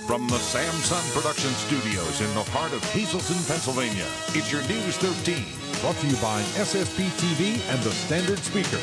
From the Samson Production Studios in the heart of Hazleton, Pennsylvania, it's your News 13. Brought to you by SSPTV and the Standard Speaker.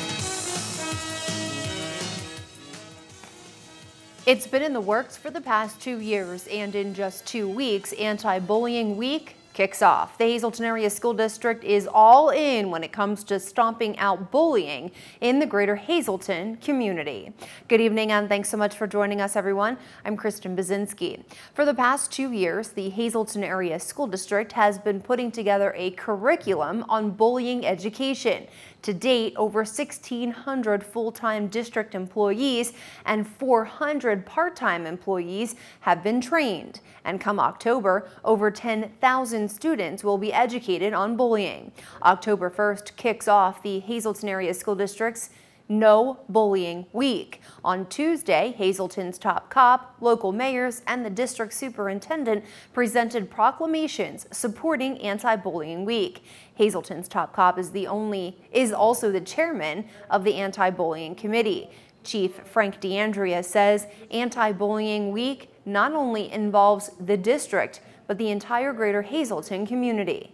It's been in the works for the past 2 years, and in just 2 weeks, Anti-Bullying Week kicks off. The Hazleton Area School District is all in when it comes to stomping out bullying in the greater Hazleton community. Good evening and thanks so much for joining us, everyone. I'm Kristen Bazinski. For the past 2 years, the Hazleton Area School District has been putting together a curriculum on bullying education. To date, over 1,600 full-time district employees and 400 part-time employees have been trained. And come October, over 10,000 students will be educated on bullying. October 1st kicks off the Hazleton Area School District's No Bullying Week. On Tuesday, Hazleton's top cop, local mayors, and the district superintendent presented proclamations supporting Anti-Bullying Week. Hazleton's top cop is also the chairman of the Anti-Bullying Committee. Chief Frank DeAndrea says Anti-Bullying Week not only involves the district, but the entire greater Hazleton community.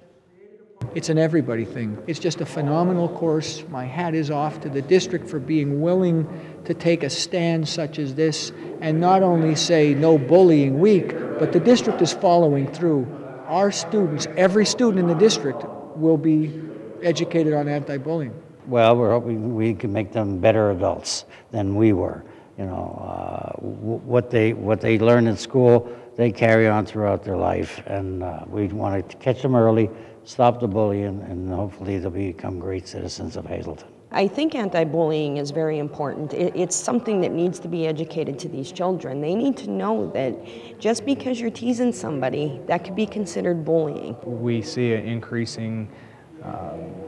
It's an everybody thing. It's just a phenomenal course. My hat is off to the district for being willing to take a stand such as this and not only say no bullying week, but the district is following through. Our students, every student in the district will be educated on anti-bullying. Well, we're hoping we can make them better adults than we were. You know, what they learn in school, they carry on throughout their life, and we want to catch them early, stop the bullying, and hopefully they'll become great citizens of Hazleton. I think anti-bullying is very important. It's something that needs to be educated to these children. They need to know that just because you're teasing somebody, that could be considered bullying. We see an increasing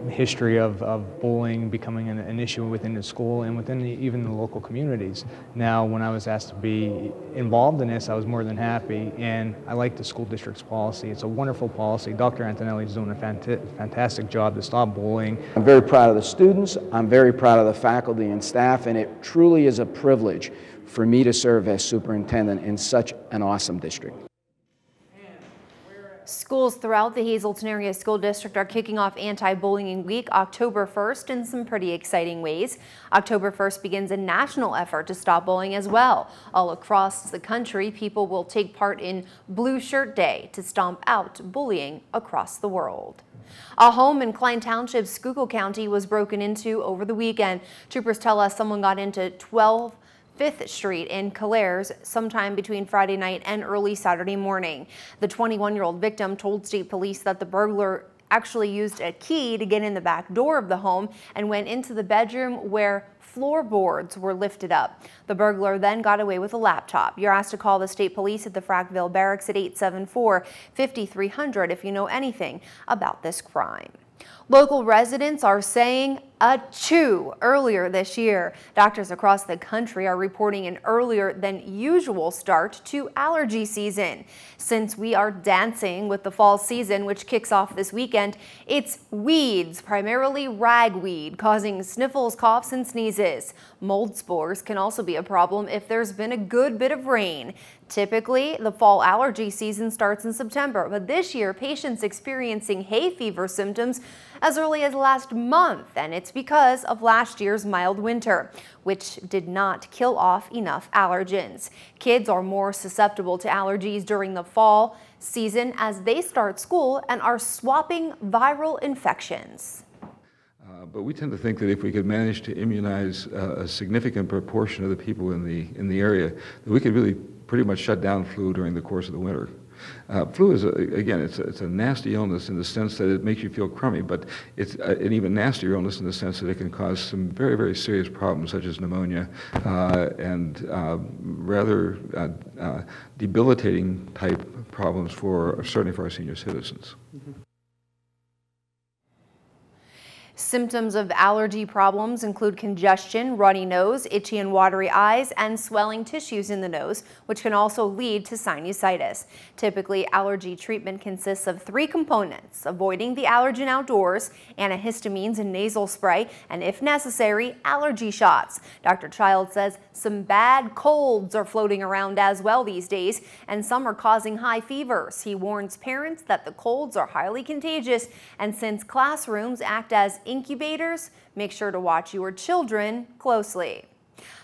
history of bullying becoming an issue within the school and within even the local communities. Now, when I was asked to be involved in this, I was more than happy, and I like the school district's policy. It's a wonderful policy. Dr. Antonelli is doing a fantastic job to stop bullying. I'm very proud of the students, I'm very proud of the faculty and staff, and it truly is a privilege for me to serve as superintendent in such an awesome district. Schools throughout the Hazleton Area School District are kicking off Anti-Bullying Week October 1st in some pretty exciting ways. October 1st begins a national effort to stop bullying as well. All across the country, people will take part in Blue Shirt Day to stomp out bullying across the world. A home in Klein Township, Schuylkill County was broken into over the weekend. Troopers tell us someone got into 12 5th Street in Calairs sometime between Friday night and early Saturday morning. The 21-year-old victim told state police that the burglar actually used a key to get in the back door of the home and went into the bedroom where floorboards were lifted up. The burglar then got away with a laptop. You're asked to call the state police at the Frackville Barracks at 874-5300 if you know anything about this crime. Local residents are saying achoo earlier this year. Doctors across the country are reporting an earlier than usual start to allergy season. Since we are dancing with the fall season, which kicks off this weekend, it's weeds, primarily ragweed, causing sniffles, coughs, and sneezes. Mold spores can also be a problem if there's been a good bit of rain. Typically, the fall allergy season starts in September, but this year, patients experiencing hay fever symptoms as early as last month, and it's because of last year's mild winter, which did not kill off enough allergens. Kids are more susceptible to allergies during the fall season as they start school and are swapping viral infections. But we tend to think that if we could manage to immunize a significant proportion of the people in the area, that we could really pretty much shut down flu during the course of the winter. Flu is, again, it's a nasty illness in the sense that it makes you feel crummy, but it's an even nastier illness in the sense that it can cause some very, very serious problems such as pneumonia and rather debilitating type problems certainly for our senior citizens. Symptoms of allergy problems include congestion, runny nose, itchy and watery eyes, and swelling tissues in the nose, which can also lead to sinusitis. Typically, allergy treatment consists of 3 components: avoiding the allergen outdoors, antihistamines and nasal spray, and if necessary, allergy shots. Dr. Child says some bad colds are floating around as well these days, and some are causing high fevers. He warns parents that the colds are highly contagious, and since classrooms act as incubators, make sure to watch your children closely.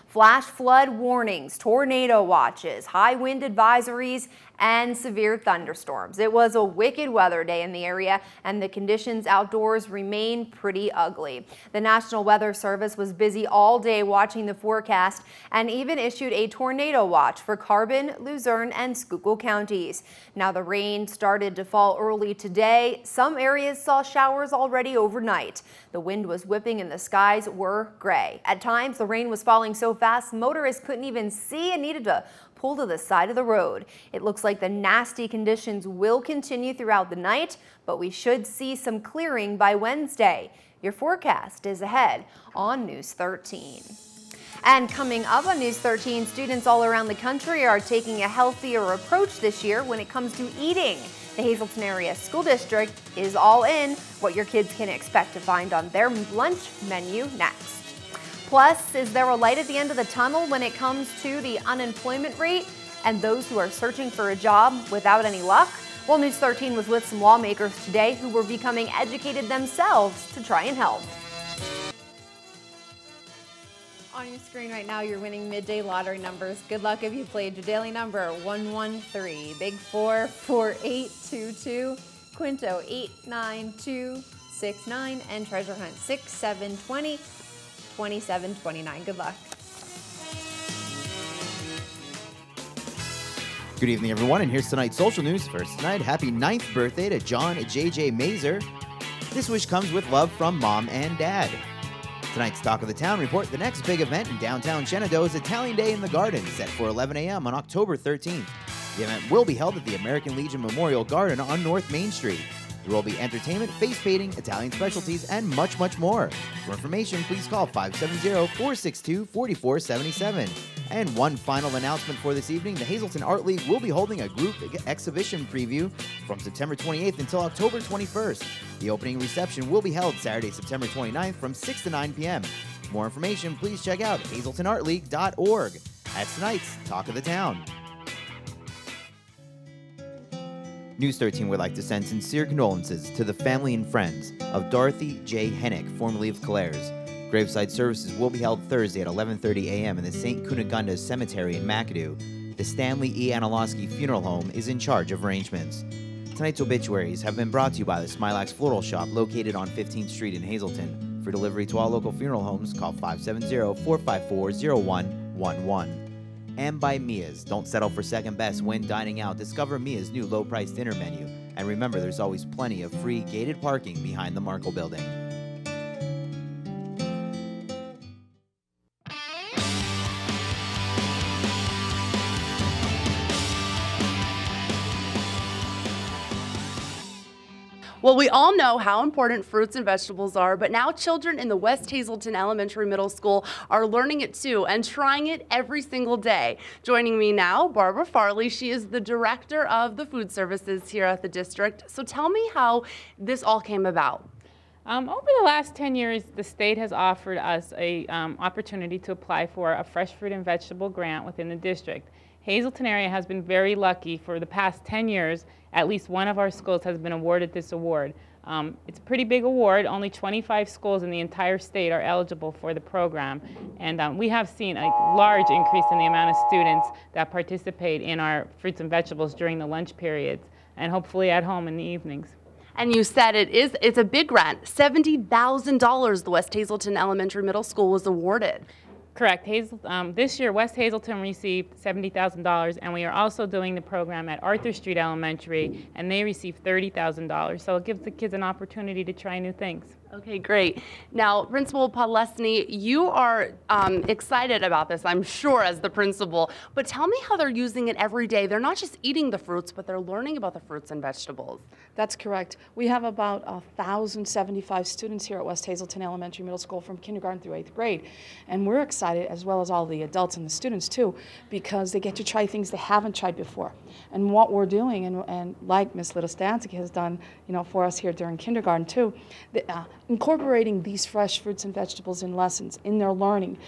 Flash flood warnings, tornado watches, high wind advisories, and severe thunderstorms. It was a wicked weather day in the area, and the conditions outdoors remain pretty ugly. The National Weather Service was busy all day watching the forecast and even issued a tornado watch for Carbon, Luzerne, and Schuylkill counties. Now the rain started to fall early today. Some areas saw showers already overnight. The wind was whipping and the skies were gray. At times, the rain was falling so fast motorists couldn't even see and needed to pull to the side of the road. It looks like the nasty conditions will continue throughout the night, but we should see some clearing by Wednesday. Your forecast is ahead on News 13. And coming up on News 13, students all around the country are taking a healthier approach this year when it comes to eating. The Hazleton Area School District is all in. What your kids can expect to find on their lunch menu next. Plus, is there a light at the end of the tunnel when it comes to the unemployment rate and those who are searching for a job without any luck? Well, News 13 was with some lawmakers today who were becoming educated themselves to try and help. On your screen right now, you're winning midday lottery numbers. Good luck if you played your daily number 113, Big 4 4822, Quinto 89269, and Treasure Hunt 6720. 2729. Good luck. Good evening, everyone, and here's tonight's social news. First tonight, happy 9th birthday to John J.J. Mazer. This wish comes with love from Mom and Dad. Tonight's Talk of the Town report: the next big event in downtown Shenandoah is Italian Day in the Garden, set for 11 a.m. on October 13th. The event will be held at the American Legion Memorial Garden on North Main Street. There will be entertainment, face painting, Italian specialties, and much, much more. For information, please call 570-462-4477. And one final announcement for this evening: the Hazleton Art League will be holding a group exhibition preview from September 28th until October 21st. The opening reception will be held Saturday, September 29th from 6 to 9 p.m. For more information, please check out hazletonartleague.org. That's tonight's Talk of the Town. News 13 would like to send sincere condolences to the family and friends of Dorothy J. Hennick, formerly of Claire's. Graveside services will be held Thursday at 11:30 a.m. in the St. Cunegonda Cemetery in McAdoo. The Stanley E. Analosky Funeral Home is in charge of arrangements. Tonight's obituaries have been brought to you by the Smilax Floral Shop located on 15th Street in Hazleton. For delivery to all local funeral homes, call 570-454-0111. And by Mia's. Don't settle for second best when dining out. Discover Mia's new low-priced dinner menu. And remember, there's always plenty of free gated parking behind the Markle Building. Well, we all know how important fruits and vegetables are, but now children in the West Hazleton Elementary Middle School are learning it too and trying it every single day. Joining me now, Barbara Farley. She is the director of the food services here at the district. So tell me how this all came about. Over the last 10 years, the state has offered us a opportunity to apply for a fresh fruit and vegetable grant within the district. Hazleton area has been very lucky. For the past 10 years, at least one of our schools has been awarded this award. It's a pretty big award. Only 25 schools in the entire state are eligible for the program. And we have seen a large increase in the amount of students that participate in our fruits and vegetables during the lunch periods, and hopefully at home in the evenings. And you said it's a big grant. $70,000 the West Hazleton Elementary Middle School was awarded. Correct. This year, West Hazleton received $70,000, and we are also doing the program at Arthur Street Elementary, and they received $30,000. So it gives the kids an opportunity to try new things. Okay, great. Now, Principal Podlesny, you are excited about this, I'm sure, as the principal, but tell me how they're using it every day. They're not just eating the fruits, but they're learning about the fruits and vegetables. That's correct. We have about 1,075 students here at West Hazelton Elementary Middle School from kindergarten through 8th grade. And we're excited, as well as all the adults and the students too, because they get to try things they haven't tried before. And what we're doing, and like Ms. Little-Stancic has done, for us here during kindergarten too, incorporating these fresh fruits and vegetables in lessons, in their learning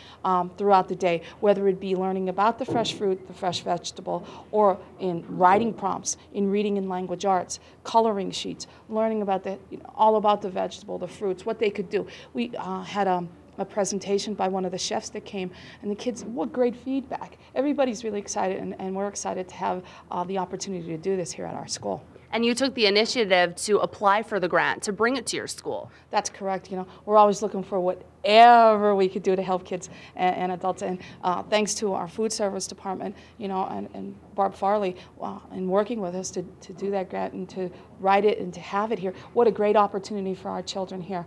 throughout the day, whether it be learning about the fresh fruit, the fresh vegetable, or in writing prompts, in reading and language arts, coloring sheets, learning about all about the vegetable, the fruits, what they could do. We had a presentation by one of the chefs that came, and the kids, what great feedback. Everybody's really excited, and we're excited to have the opportunity to do this here at our school. And you took the initiative to apply for the grant, to bring it to your school. That's correct. We're always looking for whatever we could do to help kids and adults. And thanks to our food service department, and Barb Farley, in working with us to do that grant and to write it and to have it here. What a great opportunity for our children here.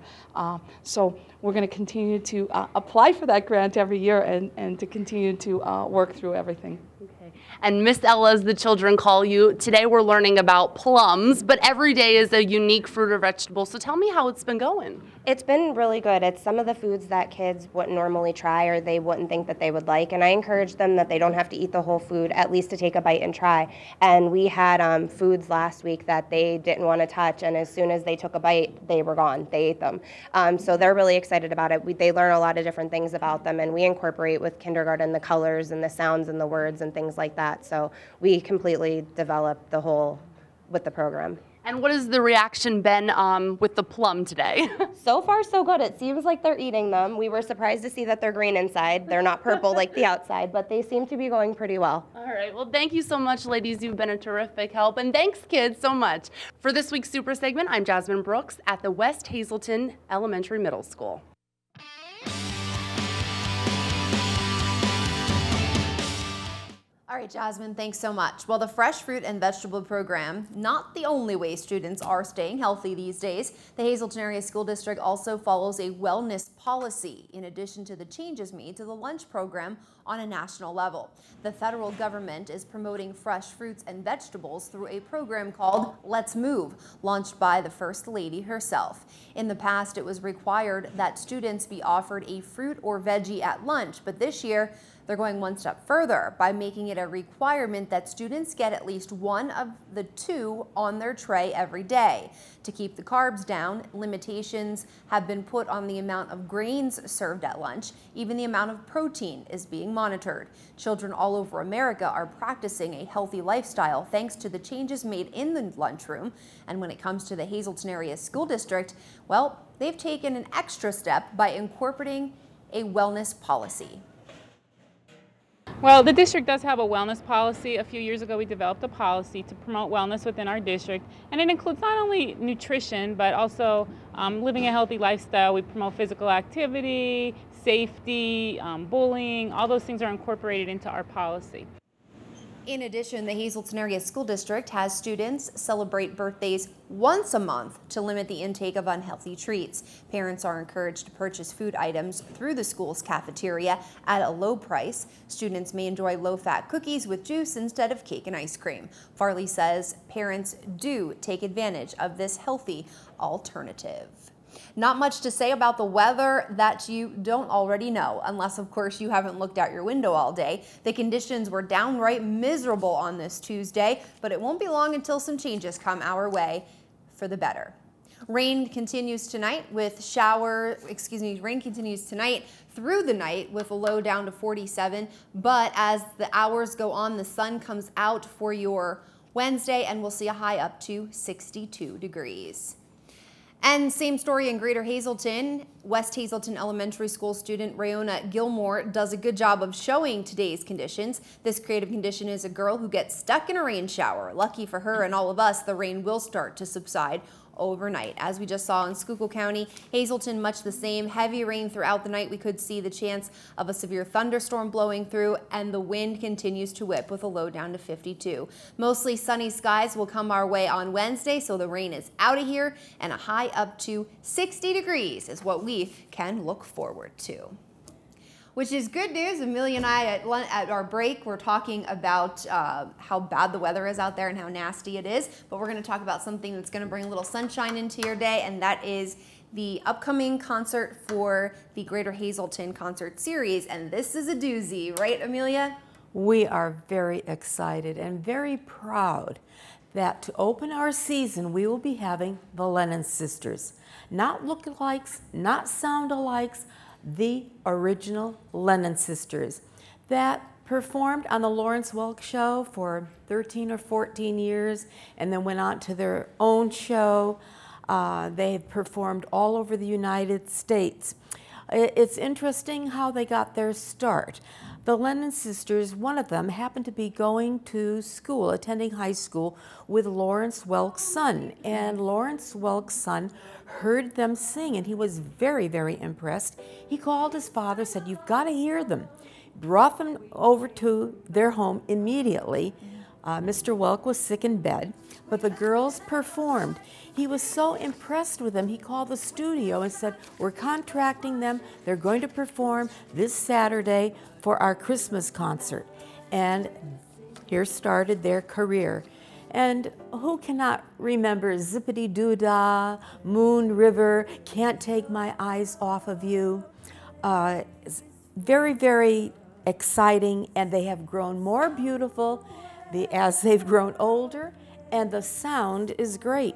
So we're going to continue to apply for that grant every year and to continue to work through everything. Okay. And Miss Ella, as the children call you, today we're learning about plums, but every day is a unique fruit or vegetable. So tell me how it's been going. It's been really good. It's some of the foods that kids wouldn't normally try or they wouldn't think that they would like. And I encourage them that they don't have to eat the whole food, at least to take a bite and try. And we had foods last week that they didn't want to touch. And as soon as they took a bite, they were gone. They ate them. So they're really excited about it. They learn a lot of different things about them. And we incorporate with kindergarten the colors and the sounds and the words and things like that. So we completely develop the whole with the program. And what has the reaction been with the plum today? So far, so good. It seems like they're eating them. We were surprised to see that they're green inside. They're not purple like the outside, but they seem to be going pretty well. All right. Well, thank you so much, ladies. You've been a terrific help. And thanks, kids, so much. For this week's Super Segment, I'm Jasmine Brooks at the West Hazelton Elementary Middle School. All right, Jasmine, thanks so much. Well, the Fresh Fruit and Vegetable Program, not the only way students are staying healthy these days. The Hazelton Area School District also follows a wellness policy, in addition to the changes made to the lunch program on a national level. The federal government is promoting fresh fruits and vegetables through a program called Let's Move, launched by the First Lady herself. In the past, it was required that students be offered a fruit or veggie at lunch, but this year, they're going one step further by making it a requirement that students get at least one of the two on their tray every day. To keep the carbs down, limitations have been put on the amount of grains served at lunch. Even the amount of protein is being monitored. Children all over America are practicing a healthy lifestyle thanks to the changes made in the lunchroom. And when it comes to the Hazelton Area School District, well, they've taken an extra step by incorporating a wellness policy. Well, the district does have a wellness policy. A few years ago, we developed a policy to promote wellness within our district, and it includes not only nutrition, but also living a healthy lifestyle. We promote physical activity, safety, bullying. All those things are incorporated into our policy. In addition, the Hazelton Area School District has students celebrate birthdays once a month to limit the intake of unhealthy treats. Parents are encouraged to purchase food items through the school's cafeteria at a low price. Students may enjoy low-fat cookies with juice instead of cake and ice cream. Farley says parents do take advantage of this healthy alternative. Not much to say about the weather that you don't already know, unless of course you haven't looked out your window all day. The conditions were downright miserable on this Tuesday, but it won't be long until some changes come our way for the better. Rain continues tonight through the night with a low down to 47, but as the hours go on, the sun comes out for your Wednesday and we'll see a high up to 62 degrees. And same story in Greater Hazelton. West Hazelton Elementary School student Rayona Gilmore does a good job of showing today's conditions. This creative condition is a girl who gets stuck in a rain shower. Lucky for her and all of us, the rain will start to subside overnight. As we just saw in Schuylkill County, Hazleton, much the same. Heavy rain throughout the night. We could see the chance of a severe thunderstorm blowing through, and the wind continues to whip with a low down to 52. Mostly sunny skies will come our way on Wednesday, so the rain is out of here, and a high up to 60 degrees is what we can look forward to. Which is good news. Amelia and I at our break were talking about how bad the weather is out there and how nasty it is, but we're going to talk about something that's going to bring a little sunshine into your day, and that is the upcoming concert for the Greater Hazleton Concert Series, and this is a doozy, right, Amelia? We are very excited and very proud that to open our season, we will be having the Lennon Sisters. Not look-alikes, not sound-alikes, the original Lennon Sisters that performed on the Lawrence Welk Show for 13 or 14 years and then went on to their own show. They've performed all over the United States. It's interesting how they got their start. The Lennon Sisters, one of them happened to be going to school, attending high school with Lawrence Welk's son. And Lawrence Welk's son heard them sing, and he was very, very impressed. He called his father, said, "You've got to hear them." Brought them over to their home immediately. Mr. Welk was sick in bed, but the girls performed. He was so impressed with them, he called the studio and said, "We're contracting them. They're going to perform this Saturday for our Christmas concert." And here started their career. And who cannot remember Zippity Doo Dah, Moon River, Can't Take My Eyes Off of You? It's very, very exciting, and they have grown more beautiful as they've grown older, and the sound is great.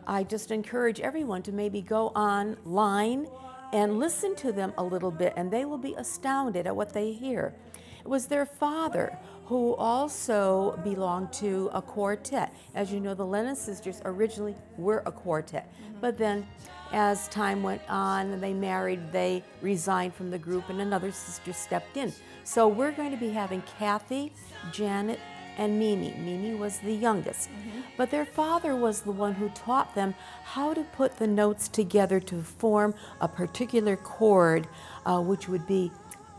I just encourage everyone to maybe go online and listen to them a little bit, and they will be astounded at what they hear. It was their father who also belonged to a quartet. As you know, the Lennon Sisters originally were a quartet, but then as time went on and they married, they resigned from the group and another sister stepped in. So we're going to be having Kathy, Janet, and Mimi. Mimi was the youngest. But their father was the one who taught them how to put the notes together to form a particular chord, which would be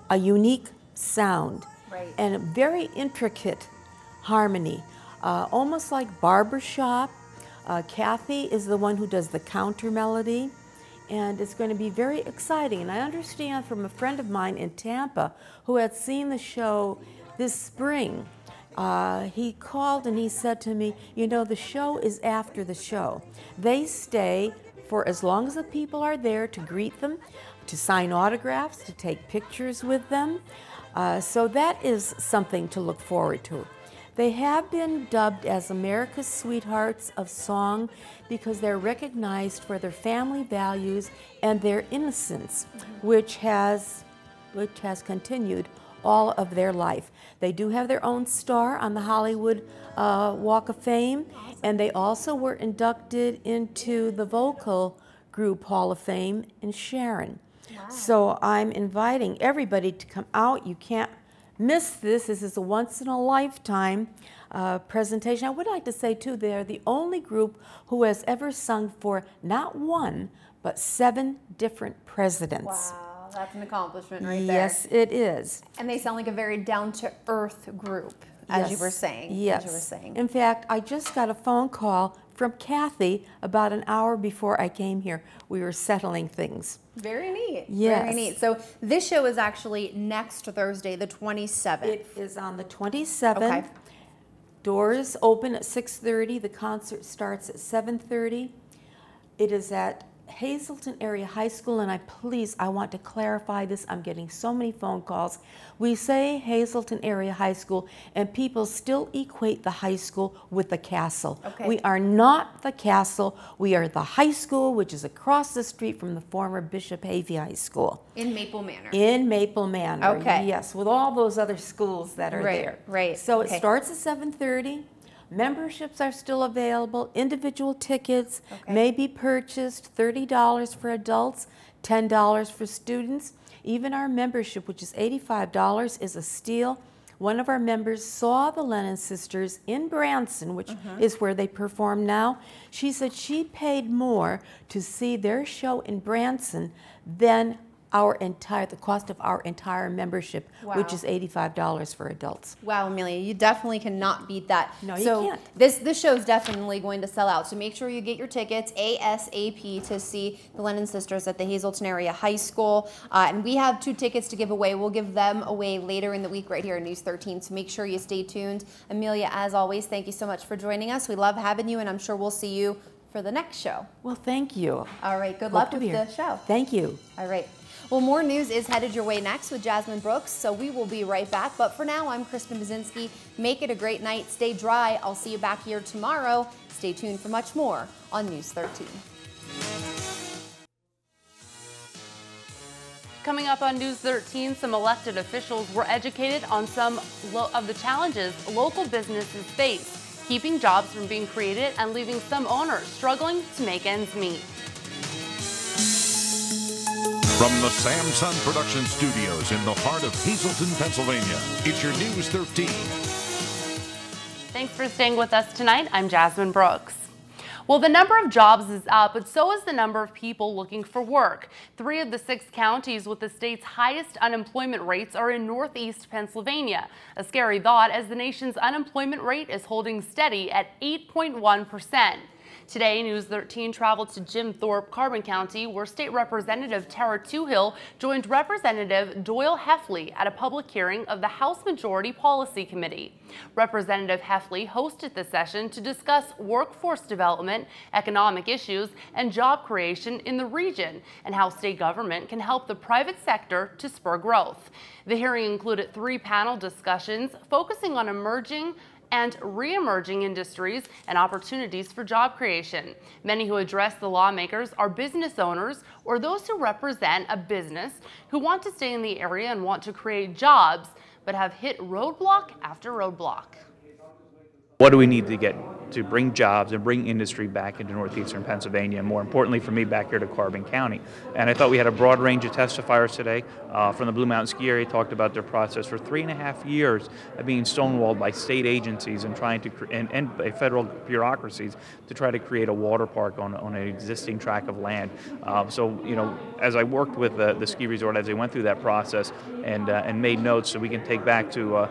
a unique sound. Right. And a very intricate harmony, almost like barbershop. Kathy is the one who does the counter melody, and it's going to be very exciting. And I understand from a friend of mine in Tampa who had seen the show this spring. He called and he said to me, "You know, the show is after the show. They stay for as long as the people are there to greet them, to sign autographs, to take pictures with them." So that is something to look forward to. They have been dubbed as America's Sweethearts of Song because they're recognized for their family values and their innocence, which has continued all of their life. They do have their own star on the Hollywood Walk of Fame, and they also were inducted into the Vocal Group Hall of Fame in Sharon. Wow. So I'm inviting everybody to come out. You can't miss this. This is a once-in-a-lifetime presentation. I would like to say, too, they're the only group who has ever sung for not one, but 7 different presidents. Wow. That's an accomplishment right there. Yes, it is. And they sound like a very down-to-earth group, as you were saying. Yes. As you were saying. In fact, I just got a phone call from Kathy about an hour before I came here. We were settling things. Very neat. Yes. Very neat. So this show is actually next Thursday, the 27th. It is on the 27th. Okay. Doors open at 6:30. The concert starts at 7:30. It is at Hazleton Area High School, and I want to clarify this. I'm getting so many phone calls. We say Hazleton Area High School, and people still equate the high school with the castle. Okay. We are not the castle. We are the high school, which is across the street from the former Bishop Havey High School. In Maple Manor. In Maple Manor. Okay. Yes, with all those other schools that are there. Right. So Okay. it starts at 7:30. Memberships are still available. Individual tickets may be purchased, $30 for adults, $10 for students. Even our membership, which is $85, is a steal. One of our members saw the Lennon Sisters in Branson, which is where they perform now. She said she paid more to see their show in Branson than the cost of our entire membership, which is $85 for adults. Wow, Amelia, you definitely cannot beat that. No, you can't. This show is definitely going to sell out, so make sure you get your tickets ASAP to see the Lennon Sisters at the Hazleton Area High School. And we have 2 tickets to give away. We'll give them away later in the week right here on News 13, so make sure you stay tuned. Amelia, as always, thank you so much for joining us. We love having you, and I'm sure we'll see you for the next show. Well, thank you. All right, good luck with the show. Thank you. All right. Well, more news is headed your way next with Jasmine Brooks, so we will be right back. But for now, I'm Kristen Bazinski. Make it a great night. Stay dry. I'll see you back here tomorrow. Stay tuned for much more on News 13. Coming up on News 13, some elected officials were educated on some of the challenges local businesses face, keeping jobs from being created and leaving some owners struggling to make ends meet. From the Samson Production Studios in the heart of Hazleton, Pennsylvania, it's your News 13. Thanks for staying with us tonight. I'm Jasmine Brooks. Well, the number of jobs is up, but so is the number of people looking for work. 3 of the 6 counties with the state's highest unemployment rates are in Northeast Pennsylvania. A scary thought, as the nation's unemployment rate is holding steady at 8.1%. Today, News 13 traveled to Jim Thorpe, Carbon County, where State Representative Tara Toohill joined Representative Doyle Heffley at a public hearing of the House Majority Policy Committee. Representative Heffley hosted the session to discuss workforce development, economic issues, and job creation in the region, and how state government can help the private sector to spur growth. The hearing included 3 panel discussions focusing on emerging and re-emerging industries and opportunities for job creation. Many who address the lawmakers are business owners or those who represent a business who want to stay in the area and want to create jobs, but have hit roadblock after roadblock. What do we need to get to bring jobs and bring industry back into northeastern Pennsylvania, and more importantly for me, back here to Carbon County? And I thought we had a broad range of testifiers today from the Blue Mountain Ski Area. Talked about their process for 3.5 years of being stonewalled by state agencies and trying to and by federal bureaucracies to try to create a water park on an existing tract of land. So, you know, as I worked with the ski resort as they went through that process and made notes so we can take back to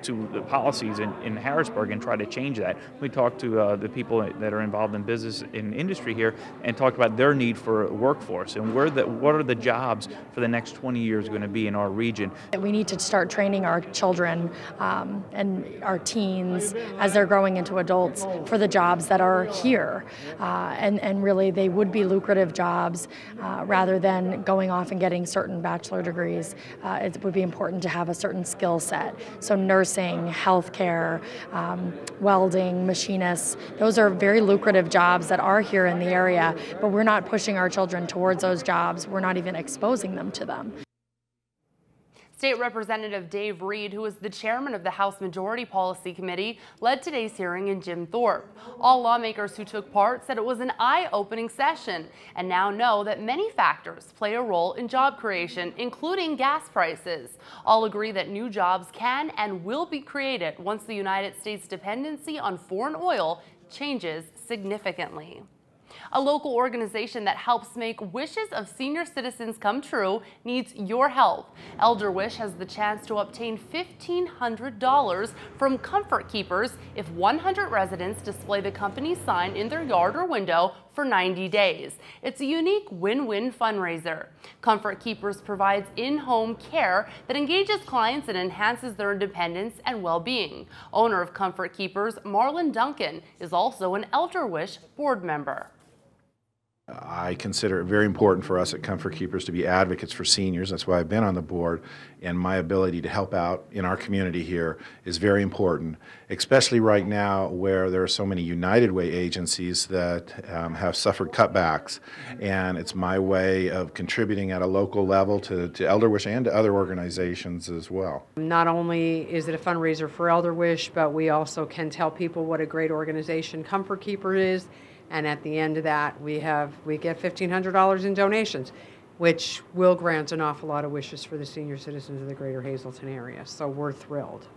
the policies in Harrisburg and try to change that. We talked to the people that are involved in business and industry here and talked about their need for a workforce and what are the jobs for the next 20 years going to be in our region. We need to start training our children and our teens as they're growing into adults for the jobs that are here. And really they would be lucrative jobs rather than going off and getting certain bachelor degrees. It would be important to have a certain skill set. So nursing, healthcare, welding, machinists, those are very lucrative jobs that are here in the area, but we're not pushing our children towards those jobs. We're not even exposing them to them. State Representative Dave Reed, who is the chairman of the House Majority Policy Committee, led today's hearing in Jim Thorpe. All lawmakers who took part said it was an eye-opening session and now know that many factors play a role in job creation, including gas prices. All agree that new jobs can and will be created once the United States' dependency on foreign oil changes significantly. A local organization that helps make wishes of senior citizens come true needs your help. Elder Wish has the chance to obtain $1,500 from Comfort Keepers if 100 residents display the company's sign in their yard or window for 90 days. It's a unique win-win fundraiser. Comfort Keepers provides in-home care that engages clients and enhances their independence and well-being. Owner of Comfort Keepers, Marlon Duncan, is also an Elder Wish board member. I consider it very important for us at Comfort Keepers to be advocates for seniors. That's why I've been on the board, and my ability to help out in our community here is very important, especially right now where there are so many United Way agencies that have suffered cutbacks, and it's my way of contributing at a local level to Elder Wish and to other organizations as well. Not only is it a fundraiser for Elder Wish, but we also can tell people what a great organization Comfort Keeper is. And at the end of that, we get $1,500 in donations. which will grant an awful lot of wishes for the senior citizens of the greater Hazleton area. So we're thrilled.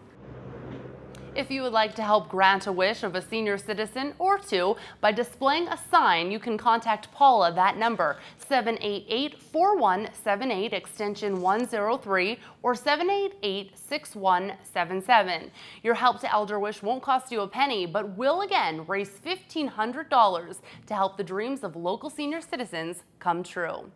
If you would like to help grant a wish of a senior citizen or two by displaying a sign, you can contact Paula. That number, 788-4178, extension 103, or 788-6177. Your help to Elder Wish won't cost you a penny, but will again raise $1,500 to help the dreams of local senior citizens come true.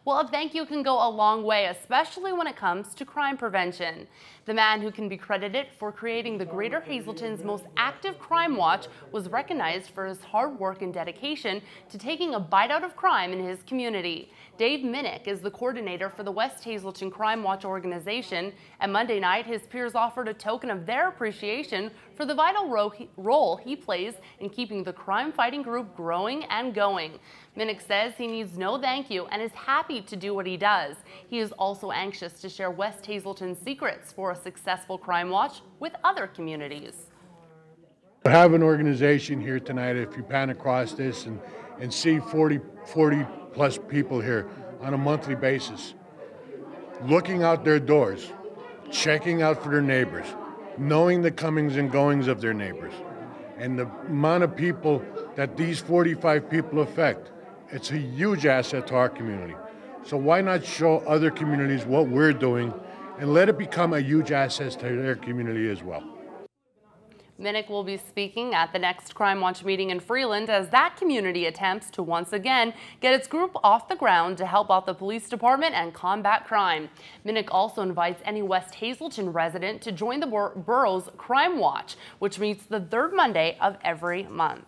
Well, a thank you can go a long way, especially when it comes to crime prevention. The man who can be credited for creating the Greater Hazleton's most active crime watch was recognized for his hard work and dedication to taking a bite out of crime in his community. Dave Minnick is the coordinator for the West Hazleton Crime Watch organization, and Monday night his peers offered a token of their appreciation for the vital role he plays in keeping the crime-fighting group growing and going. Minnick says he needs no thank you and is happy to do what he does. He is also anxious to share West Hazleton's secrets for a successful crime watch with other communities. I have an organization here tonight. If you pan across this and see 40 plus people here on a monthly basis, looking out their doors, checking out for their neighbors, knowing the comings and goings of their neighbors, and the amount of people that these 45 people affect, it's a huge asset to our community. So why not show other communities what we're doing and let it become a huge asset to their community as well. Minnick will be speaking at the next Crime Watch meeting in Freeland as that community attempts to once again get its group off the ground to help out the police department and combat crime. Minnick also invites any West Hazleton resident to join the borough's Crime Watch, which meets the third Monday of every month.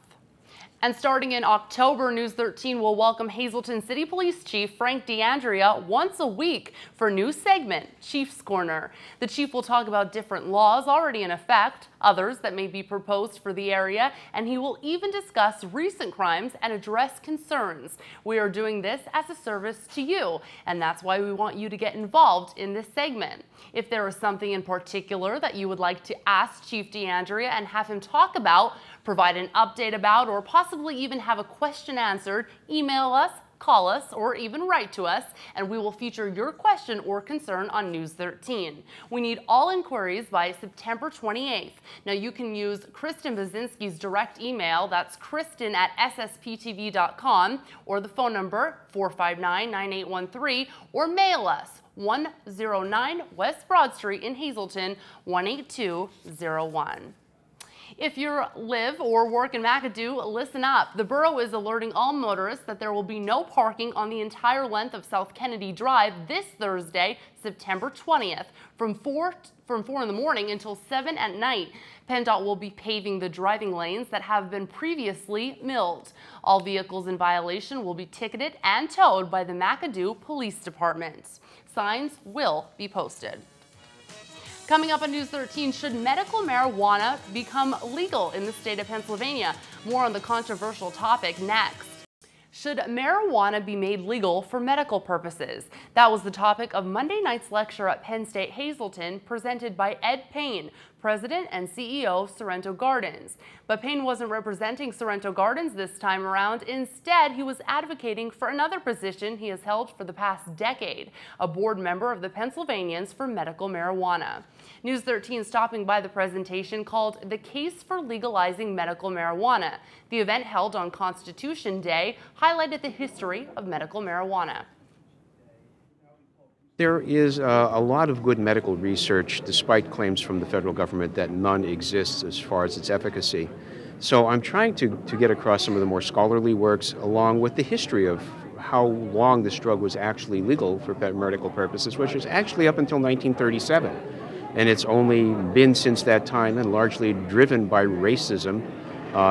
And starting in October, News 13 will welcome Hazleton City Police Chief Frank D'Andrea once a week for a new segment, Chief's Corner. The chief will talk about different laws already in effect, others that may be proposed for the area, and he will even discuss recent crimes and address concerns. We are doing this as a service to you, and that's why we want you to get involved in this segment. If there is something in particular that you would like to ask Chief D'Andrea and have him talk about, provide an update about, or possibly even have a question answered, email us, call us, or even write to us, and we will feature your question or concern on News 13. We need all inquiries by September 28th. Now you can use Kristen Bazinski's direct email, that's kristen@ssptv.com, or the phone number 459-9813, or mail us 109 West Broad Street in Hazleton, 18201. If you live or work in McAdoo, listen up. The borough is alerting all motorists that there will be no parking on the entire length of South Kennedy Drive this Thursday, September 20th, from 4 in the morning until 7 at night. PennDOT will be paving the driving lanes that have been previously milled. All vehicles in violation will be ticketed and towed by the McAdoo Police Department. Signs will be posted. Coming up on News 13, should medical marijuana become legal in the state of Pennsylvania? More on the controversial topic next. Should marijuana be made legal for medical purposes? That was the topic of Monday night's lecture at Penn State Hazleton, presented by Ed Payne, President and CEO of Sorrento Gardens. But Payne wasn't representing Sorrento Gardens this time around. Instead, he was advocating for another position he has held for the past decade, a board member of the Pennsylvanians for Medical Marijuana. News 13 stopping by the presentation called The Case for Legalizing Medical Marijuana. The event, held on Constitution Day, highlighted the history of medical marijuana. There is a lot of good medical research, despite claims from the federal government that none exists as far as its efficacy. So I'm trying to get across some of the more scholarly works, along with the history of how long this drug was actually legal for medical purposes, which is actually up until 1937. And it's only been since that time, and largely driven by racism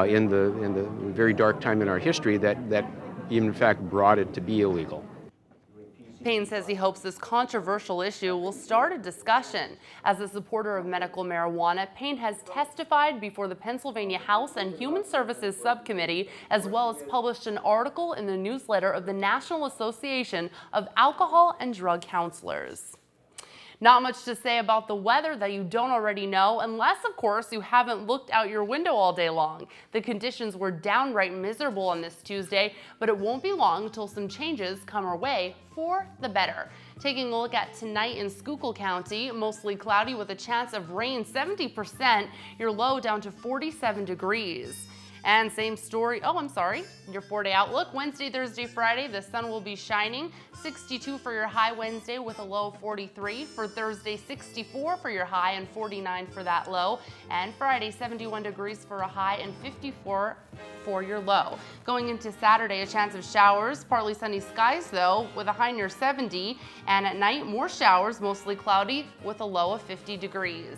in the very dark time in our history, that in fact brought it to be illegal. Payne says he hopes this controversial issue will start a discussion. As a supporter of medical marijuana, Payne has testified before the Pennsylvania House and Human Services Subcommittee, as well as published an article in the newsletter of the National Association of Alcohol and Drug Counselors. Not much to say about the weather that you don't already know, unless, of course, you haven't looked out your window all day long. The conditions were downright miserable on this Tuesday, but it won't be long until some changes come our way for the better. Taking a look at tonight in Schuylkill County, mostly cloudy with a chance of rain, 70%, your low down to 47 degrees. And same story, your 4-day outlook. Wednesday, Thursday, Friday, the sun will be shining. 62 for your high Wednesday with a low of 43. For Thursday, 64 for your high and 49 for that low. And Friday, 71 degrees for a high and 54 for your low. Going into Saturday, a chance of showers, partly sunny skies though, with a high near 70. And at night, more showers, mostly cloudy with a low of 50 degrees.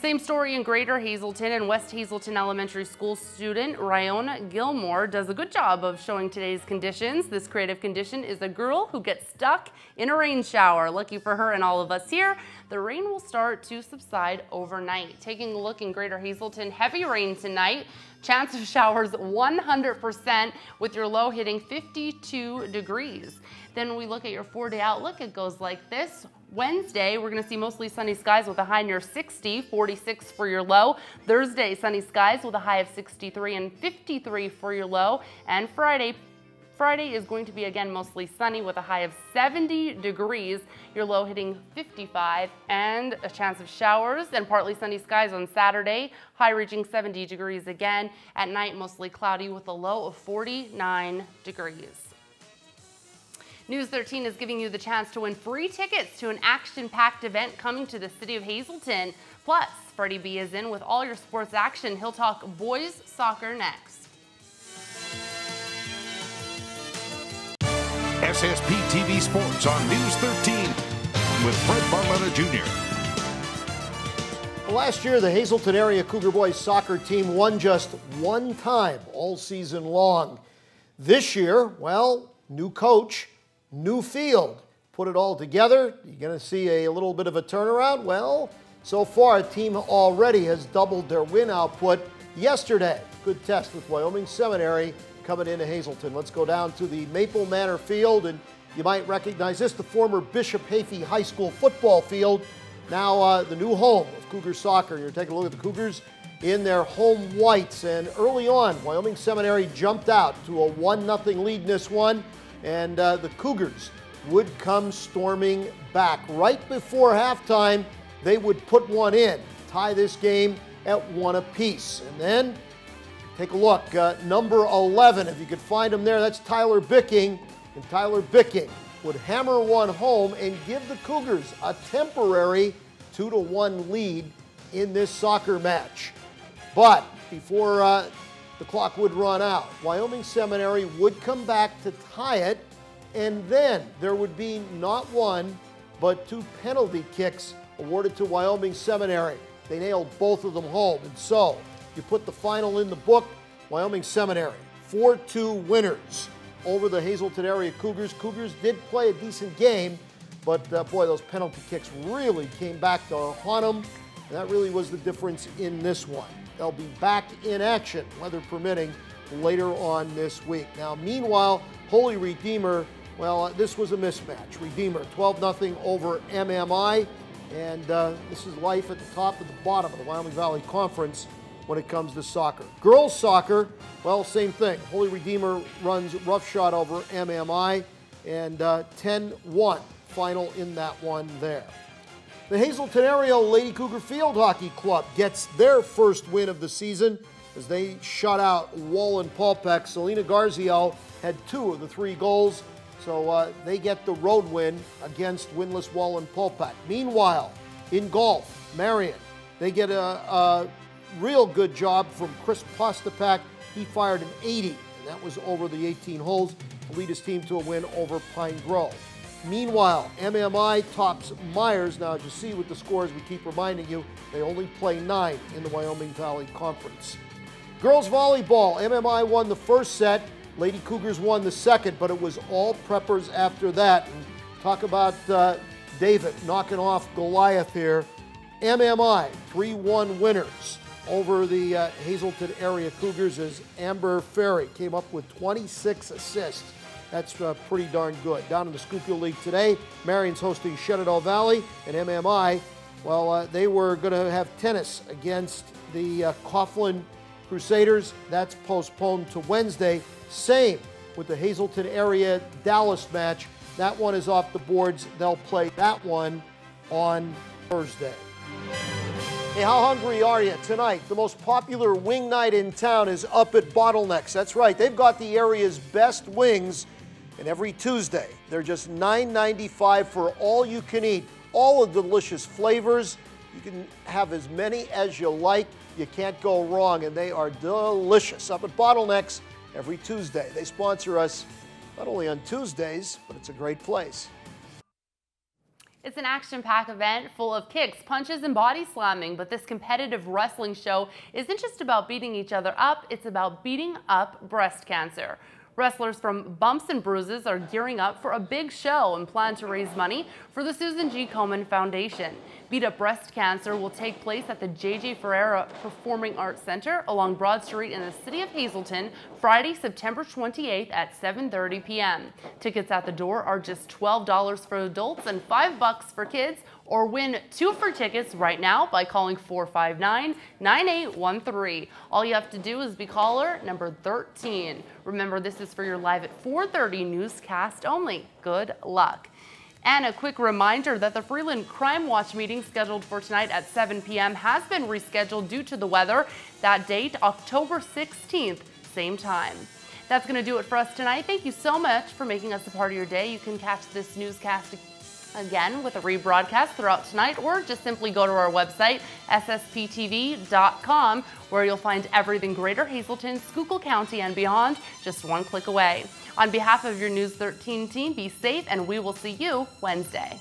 Same story in Greater Hazelton, and West Hazelton Elementary School student Ryan Gilmore does a good job of showing today's conditions. This creative condition is a girl who gets stuck in a rain shower. Lucky for her and all of us here, the rain will start to subside overnight. Taking a look in Greater Hazelton, heavy rain tonight. Chance of showers 100% with your low hitting 52 degrees. Then when we look at your 4-day outlook, it goes like this. Wednesday, we're going to see mostly sunny skies with a high near 60, 46 for your low. Thursday, sunny skies with a high of 63 and 53 for your low. And Friday is going to be again mostly sunny with a high of 70 degrees, your low hitting 55, and a chance of showers and partly sunny skies on Saturday, high reaching 70 degrees again. At night, mostly cloudy with a low of 49 degrees. News 13 is giving you the chance to win free tickets to an action-packed event coming to the city of Hazelton. Plus, Freddie B is in with all your sports action. He'll talk boys soccer next. SSPTV Sports on News 13 with Fred Barletta Jr. Last year, the Hazelton area Cougar boys soccer team won just one time all season long. This year, well, new coach, new field. Put it all together, you're going to see a little bit of a turnaround. Well, so far, the team already has doubled their win output yesterday. Good test with Wyoming Seminary coming into Hazelton. Let's go down to the Maple Manor field, and you might recognize this, the former Bishop Hafey High School football field. Now the new home of Cougar soccer. You're taking a look at the Cougars in their home whites, and early on, Wyoming Seminary jumped out to a 1-0 lead in this one. And the Cougars would come storming back. Right before halftime, they would put one in, tie this game at 1 apiece. And then, take a look, number 11, if you could find him there, that's Tyler Bicking. And Tyler Bicking would hammer one home and give the Cougars a temporary 2-1 lead in this soccer match. But before the clock would run out, Wyoming Seminary would come back to tie it, and then there would be not one, but 2 penalty kicks awarded to Wyoming Seminary. They nailed both of them home, and so you put the final in the book. Wyoming Seminary, 4-2 winners over the Hazelton area Cougars. Cougars did play a decent game, but boy, those penalty kicks really came back to haunt them, and that really was the difference in this one. They'll be back in action, weather permitting, later on this week. Now, meanwhile, Holy Redeemer, well, this was a mismatch. Redeemer, 12-0 over MMI, and this is life at the top and the bottom of the Wyoming Valley Conference when it comes to soccer. Girls soccer, well, same thing. Holy Redeemer runs roughshod over MMI, and 10-1 final in that one there. The Hazelton area Lady Cougar Field Hockey Club gets their first win of the season as they shut out Wallenpaupack. Selena Garziel had 2 of the 3 goals, so they get the road win against winless Wallenpaupack. Meanwhile, in golf, Marion, they get a real good job from Chris Postapak. He fired an 80, and that was over the 18 holes to lead his team to a win over Pine Grove. Meanwhile, MMI tops Myers. Now, as you see with the scores, we keep reminding you, they only play 9 in the Wyoming Valley Conference. Girls volleyball, MMI won the first set. Lady Cougars won the second, but it was all preppers after that. And talk about David knocking off Goliath here. MMI, 3-1 winners over the Hazelton area Cougars as Amber Ferry came up with 26 assists That's pretty darn good. Down in the Schuylkill League today, Marion's hosting Shenandoah Valley, and MMI, well, they were going to have tennis against the Coughlin Crusaders. That's postponed to Wednesday. Same with the Hazleton area Dallas match. That one is off the boards. They'll play that one on Thursday. Hey, how hungry are you tonight? The most popular wing night in town is up at Bottlenecks. That's right, they've got the area's best wings, and every Tuesday they're just $9.95 for all you can eat. All the delicious flavors. You can have as many as you like. You can't go wrong, and they are delicious. Up at Bottlenecks every Tuesday. They sponsor us not only on Tuesdays, but it's a great place. It's an action-packed event full of kicks, punches, and body slamming, but this competitive wrestling show isn't just about beating each other up, it's about beating up breast cancer. Wrestlers from Bumps and Bruises are gearing up for a big show and plan to raise money for the Susan G. Komen Foundation. Beat Up Breast Cancer will take place at the J.J. Ferreira Performing Arts Center along Broad Street in the city of Hazleton, Friday, September 28th at 7:30 p.m. Tickets at the door are just $12 for adults and $5 for kids, or win 2 free tickets right now by calling 459-9813. All you have to do is be caller number 13. Remember, this is for your live at 4:30 newscast only. Good luck. And a quick reminder that the Freeland Crime Watch meeting scheduled for tonight at 7 p.m. has been rescheduled due to the weather. That date, October 16th, same time. That's going to do it for us tonight. Thank you so much for making us a part of your day. You can catch this newscast again with a rebroadcast throughout tonight, or just simply go to our website, SSPTV.com, where you'll find everything Greater Hazleton, Schuylkill County, and beyond, just one click away. On behalf of your News 13 team, be safe, and we will see you Wednesday.